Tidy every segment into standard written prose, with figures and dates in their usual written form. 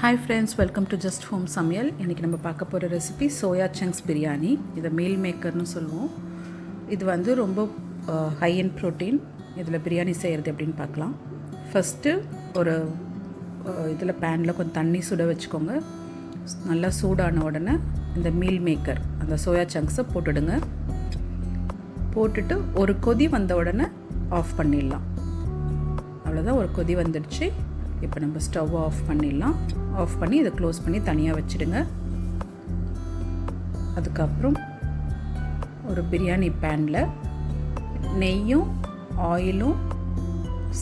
Hi friends, welcome to Just Home Samyal. இன்றைக்கி நம்ம பார்க்க போகிற ரெசிபி சோயா சங்க்ஸ் பிரியாணி. இதை மீல் மேக்கர்னு சொல்லுவோம். இது வந்து ரொம்ப ஹை இன் ப்ரோட்டீன். இதில் பிரியாணி செய்கிறது எப்படின்னு பார்க்கலாம். ஃபஸ்ட்டு ஒரு இதில் பேனில் கொஞ்சம் தண்ணி சுட வச்சுக்கோங்க. நல்லா சூடான உடனே இந்த மீல் மேக்கர் அந்த சோயா சங்க்ஸை போட்டுடுங்க. போட்டுட்டு ஒரு கொதி வந்த உடனே ஆஃப் பண்ணிடலாம். அவ்வளோதான், ஒரு கொதி வந்துடுச்சு. இப்போ நம்ம ஸ்டவ் ஆஃப் பண்ணிடலாம். ஆஃப் பண்ணி இதை க்ளோஸ் பண்ணி தனியாக வச்சுடுங்க. அதுக்கப்புறம் ஒரு பிரியாணி பேனில் நெய்யும் ஆயிலும்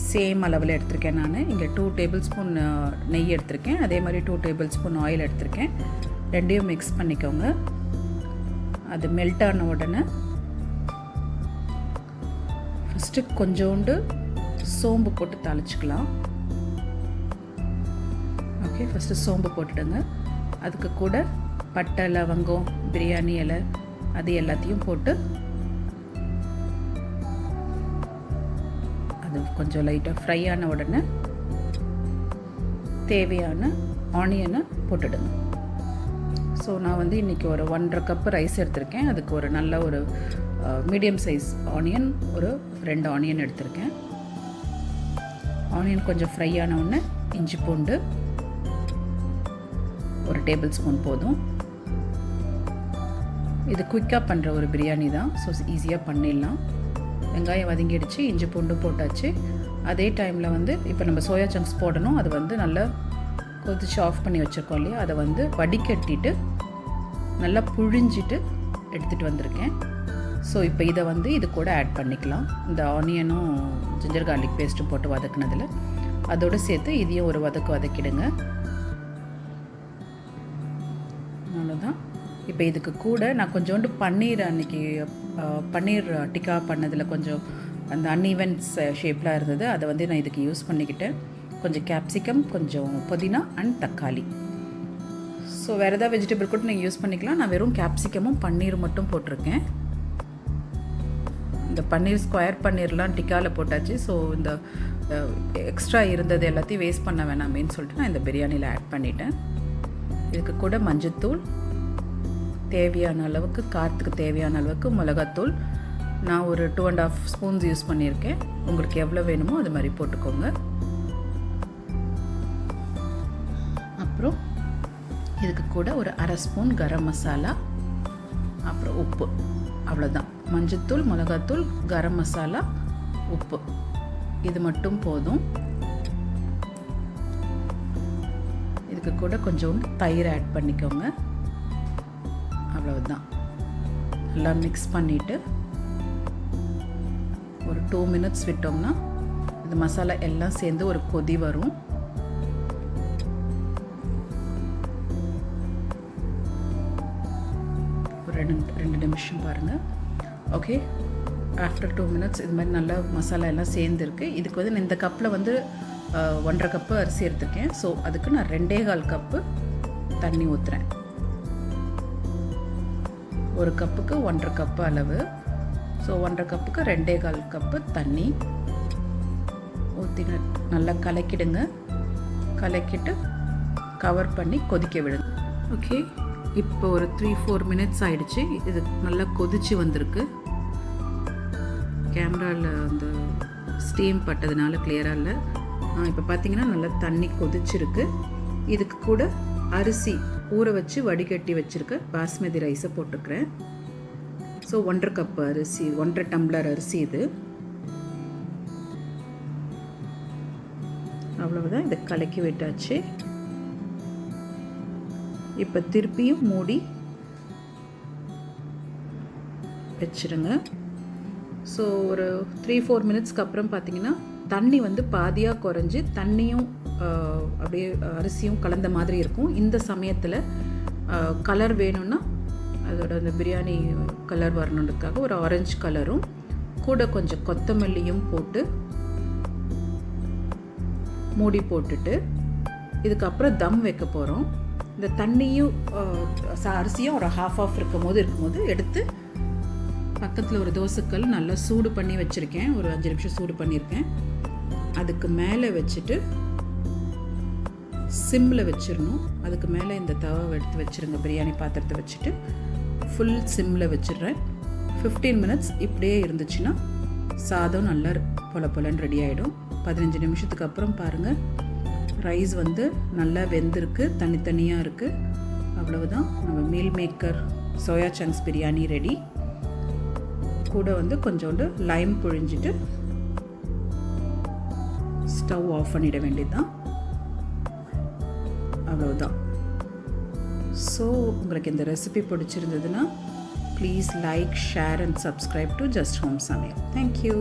சேம் அளவில் எடுத்திருக்கேன். நான் இங்கே 2 டேபிள் ஸ்பூன் நெய் எடுத்திருக்கேன், அதே மாதிரி 2 டேபிள் ஸ்பூன் ஆயில் எடுத்திருக்கேன். ரெண்டையும் மிக்ஸ் பண்ணிக்கோங்க. அது மெல்ட் ஆன உடனே ஃபஸ்ட்டு கொஞ்சோண்டு சோம்பு போட்டு தாளிச்சிக்கலாம். ஓகே, ஃபஸ்ட்டு சோம்பு போட்டுடுங்க. அதுக்கு கூட பட்டை, லவங்கம், பிரியாணி இலை அது எல்லாத்தையும் போட்டு அது கொஞ்சம் லைட்டாக ஃப்ரை ஆன உடனே தேவையான ஆனியனை போட்டுடுங்க. ஸோ நான் வந்து இன்றைக்கி ஒரு 1.5 கப்பு ரைஸ் எடுத்திருக்கேன். அதுக்கு ஒரு நல்ல ஒரு மீடியம் சைஸ் ஆனியன், ஒரு 2 ஆனியன் எடுத்திருக்கேன். ஆனியன் கொஞ்சம் ஃப்ரை ஆன உடனே இஞ்சி பூண்டு ஒரு டேபிள் ஸ்பூன் போதும். இது குயிக்காக பண்ணுற ஒரு பிரியாணி தான், ஸோ ஈஸியாக பண்ணிடலாம். வெங்காயம் வதங்கிடுச்சு, இஞ்சி பூண்டு போட்டாச்சு. அதே டைமில் வந்து இப்போ நம்ம சோயா சங்க்ஸ் போடணும். அது வந்து நல்லா கொதிச்சு ஆஃப் பண்ணி வச்சுருக்கோம் இல்லையா, அதை வந்து வடிகட்டிட்டு நல்லா புழிஞ்சிட்டு எடுத்துகிட்டு வந்திருக்கேன். ஸோ இப்போ இதை வந்து இது கூட ஆட் பண்ணிக்கலாம். இந்த ஆனியனும் ஜிஞ்சர் கார்லிக் பேஸ்ட்டும் போட்டு வதக்குனதில் அதோடு சேர்த்து இதையும் ஒரு வதக்கிடுங்க. அவ்வளோதான். இப்போ இதுக்கு கூட நான் கொஞ்சோண்டு பன்னீர், அன்றைக்கி பன்னீர் டிக்கா பண்ணதில் கொஞ்சம் அந்த அன்ஈவன் ஷேப்லாம் இருந்தது, அதை வந்து நான் இதுக்கு யூஸ் பண்ணிக்கிட்டேன். கொஞ்சம் கேப்சிகம், கொஞ்சம் புதினா அண்ட் தக்காளி. ஸோ வேறு ஏதாவது வெஜிடபிள் கூட நீங்கள் யூஸ் பண்ணிக்கலாம். நான் வெறும் கேப்சிகமும் பன்னீரும் மட்டும் போட்டிருக்கேன். இந்த பன்னீர் ஸ்கொயர் பன்னீர்லாம் டிக்காவில் போட்டாச்சு. ஸோ இந்த எக்ஸ்ட்ரா இருந்தது எல்லாத்தையும் வேஸ்ட் பண்ண வேணாமேன்னு சொல்லிட்டு நான் இந்த பிரியாணியில் ஆட் பண்ணிட்டேன். இதுக்கு கூட மஞ்சத்தூள், தேவையான அளவுக்கு காரத்துக்கு தேவையான அளவுக்கு மிளகாத்தூள். நான் ஒரு 2.5 ஸ்பூன்ஸ் யூஸ் பண்ணியிருக்கேன். உங்களுக்கு எவ்வளோ வேணுமோ அது மாதிரி போட்டுக்கோங்க. அப்புறம் இதுக்கு கூட ஒரு 1/2 ஸ்பூன் கரம் மசாலா, அப்புறம் உப்பு. அவ்வளோதான். மஞ்சத்தூள், மிளகாத்தூள், கரம் மசாலா, உப்பு, இது மட்டும் போதும். இதுக்கு கூட கொஞ்சோண்டு தயிர் ஆட் பண்ணிக்கோங்க. அவ்வளவுதான். நல்லா மிக்ஸ் பண்ணிவிட்டு ஒரு 2 மினிட்ஸ் விட்டோம்னா இந்த மசாலா எல்லாம் சேர்ந்து ஒரு கொதி வரும். ஒரு 2 நிமிஷம் பாருங்கள். ஓகே, ஆஃப்டர் 2 மினிட்ஸ் இது மாதிரி நல்லா மசாலா எல்லாம் சேர்ந்துருக்கு. இதுக்கு வந்து இந்த கப்பில் வந்து 1.5 கப்பு அரிசி எடுத்துருக்கேன். ஸோ அதுக்கு நான் 2.25 கப்பு தண்ணி ஊற்றுறேன். ஒரு கப்புக்கு 1.5 கப்பு அளவு. ஸோ 1.5 கப்புக்கு 2.25 கப்பு தண்ணி ஊற்றி நல்லா கலக்கிடுங்க. கலக்கிட்டு கவர் பண்ணி கொதிக்க விடுங்க. ஓகே, இப்போ ஒரு 3-4 மினிட்ஸ் ஆகிடுச்சு. இது நல்லா கொதிச்சு வந்திருக்கு. கேமராவில் அந்த ஸ்டீம் பட்டதுனால கிளியராக இல்லை. இப்போ பார்த்தீங்கன்னா நல்லா தண்ணி கொதிச்சிருக்கு. இதுக்கு கூட அரிசி ஊற வச்சு வடிகட்டி வச்சுருக்க பாஸ்மதி ரைஸை போட்டுக்கிறேன். ஸோ 1.5 கப்பு அரிசி, 1.5 டம்ளர் அரிசி இது. அவ்வளவுதான். இதை கலக்கி விட்டாச்சு. இப்போ திருப்பியும் மூடி வச்சுருங்க. ஸோ ஒரு 3-4 மினிட்ஸ்க்கு அப்புறம் பார்த்தீங்கன்னா தண்ணி வந்து பாதியாக குறைஞ்சி தண்ணியும் அப்படியே அரிசியும் கலந்த மாதிரி இருக்கும். இந்த சமயத்தில் கலர் வேணும்னா அதோட அந்த பிரியாணி கலர் வரணுன்றதுக்காக ஒரு ஆரஞ்சு கலரும் கூட கொஞ்சம் கொத்தமல்லியும் போட்டு மூடி போட்டுட்டு இதுக்கப்புறம் தம் வைக்க போகிறோம். இந்த தண்ணியும் அரிசியும் ஒரு ஹாஃப் இருக்கும்போது எடுத்து பக்கத்தில் ஒரு தோசைக்கல் நல்லா சூடு பண்ணி வச்சுருக்கேன். ஒரு 5 நிமிஷம் சூடு பண்ணியிருக்கேன். அதுக்கு மேலே வச்சுட்டு சிம்மில் வச்சிடணும். அதுக்கு மேலே இந்த தவாவை எடுத்து வச்சுருங்க. பிரியாணி பாத்திரத்தை வச்சுட்டு ஃபுல் சிம்மில் வச்சிடுறேன். 15 மினிட்ஸ் இப்படியே இருந்துச்சுன்னா சாதம் நல்லா பொலன்னு ரெடி ஆகிடும். 15 நிமிஷத்துக்கு அப்புறம் பாருங்கள், ரைஸ் வந்து நல்லா வெந்திருக்கு, தனித்தனியாக இருக்குது. அவ்வளவுதான், நம்ம meal maker soya chunks biryani ready. கூட வந்து கொஞ்சோண்டு லைம் புழிஞ்சிட்டு ஸ்டவ் ஆஃப் பண்ணிட வேண்டியதுதான். அவ்வளவுதான். ஸோ உங்களுக்கு இந்த ரெசிபி பிடிச்சிருந்ததுன்னா please like, share and subscribe to just home சமையல். தேங்க்யூ.